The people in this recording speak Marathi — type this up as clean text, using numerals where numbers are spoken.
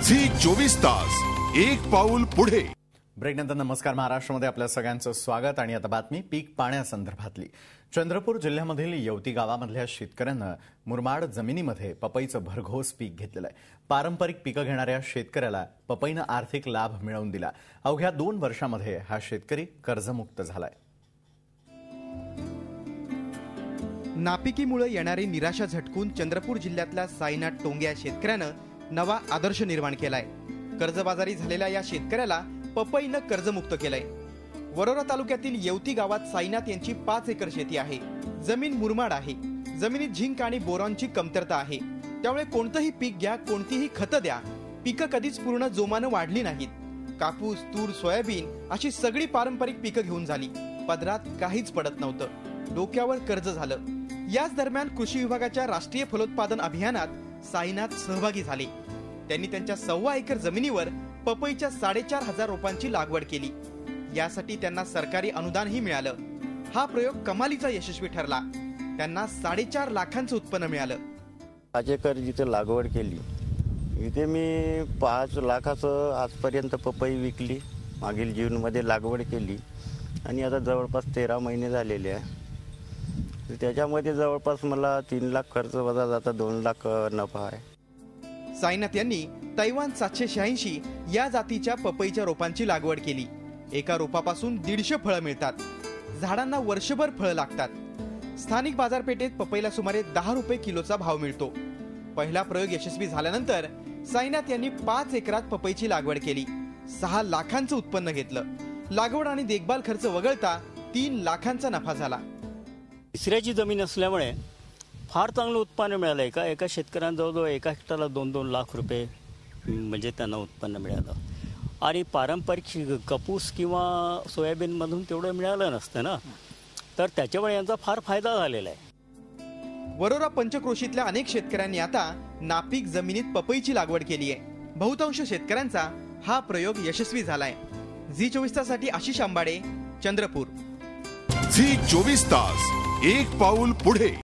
झी 24 तास एक पाऊल पुढे। ब्रेकनंतर नमस्कार, महाराष्ट्रामध्ये आपल्या सगळ्यांचं स्वागत। आणि आता बातमी पीक पाण्यासंदर्भातली। चंद्रपूर जिल्ह्यामधील येवती गावामधल्या शेतकऱ्यांना मुरमाड जमिनीमध्ये पपईचं भरघोस पीक घेतलेलं आहे। पारंपरिक पिकं घेणाऱ्या शेतकऱ्याला पपईनं आर्थिक लाभ मिळवून दिला। अवघ्या 2 वर्षांमध्ये हा शेतकरी कर्जमुक्त झालाय। नापिकीमुळे येणारी निराशा झटकून चंद्रपूर जिल्ह्यातल्या साईनाथ टोंगे या शेतकऱ्यानं नवा आदर्श निर्माण केलाय। कर्जबाजारी झालेल्या या शेतकऱ्याला पपईनं कर्जमुक्त केलंय। वरोरा तालुक्यातील येवती गावात साईनाथ यांची 5 एकर शेती आहे। जमीन मुरमाड आहे। जमिनीत झिंक आणि बोरॉनची कमतरता आहे। त्यामुळे कोणतंही पीक घ्या, कोणतीही खतं द्या, पिकं कधीच पूर्ण जोमानं वाढली नाहीत। कापूस, तूर, सोयाबीन अशी सगळी पारंपरिक पिकं घेऊन झाली। पदरात काहीच पडत नव्हतं। डोक्यावर कर्ज झालं। याच दरम्यान कृषी विभागाच्या राष्ट्रीय फलोत्पादन अभियानात साईनाथ सहभागी झाले। त्यांनी त्यांच्या 1.25 एकर जमिनीवर पपईच्या 4,500 रोपांची लागवड केली। यासाठी त्यांना सरकारी अनुदानही मिळालं। हा प्रयोग कमालीचा यशस्वी ठरला। त्यांना 4.5 लाखांचं उत्पन्न मिळालं। 5 एकर जिथे लागवड केली, इथे मी 5 लाखाचं आजपर्यंत पपई विकली। मागील जूनमध्ये लागवड केली आणि आता जवळपास 13 महिने झालेले आहे। त्याच्यामध्ये जवळपास मला 3 लाख खर्च वजा जाता 2 लाख नफा आहे। साईनाथ यांनी तैवान 786 या जातीच्या पपईच्या रोपांची लागवड केली। एका रोपापासून 150 फळं मिळतात। झाडांना वर्षभर फळं लागतात। स्थानिक बाजारपेठेत पपईला सुमारे 10 रुपये किलोचा भाव मिळतो। पहिला प्रयोग यशस्वी झाल्यानंतर साईनाथ यांनी 5 एकरात पपईची लागवड केली। 6 लाखांचं उत्पन्न घेतलं। लागवड आणि देखभाल खर्च वगळता 3 लाखांचा नफा झाला। तिसऱ्याची जमीन असल्यामुळे फार चांगलं उत्पन्न मिळालं आहे। एका शेतकऱ्यांना जवळजवळ एका हेक्टरला 2-2 लाख रुपये म्हणजे त्यांना उत्पन्न मिळालं। आणि पारंपरिक कापूस किंवा सोयाबीनमधून तेवढं मिळालं नसतं ना, तर त्याच्यामुळे यांचा फार फायदा झालेला आहे। वरोरा पंचक्रोशीतल्या अनेक शेतकऱ्यांनी आता नापीक जमिनीत पपईची लागवड केली आहे। बहुतांश शेतकऱ्यांचा हा प्रयोग यशस्वी झालाय। झी 24 ताससाठी आशिष आंबाडे, चंद्रपूर। झी 24 तास एक पाऊल पुढे।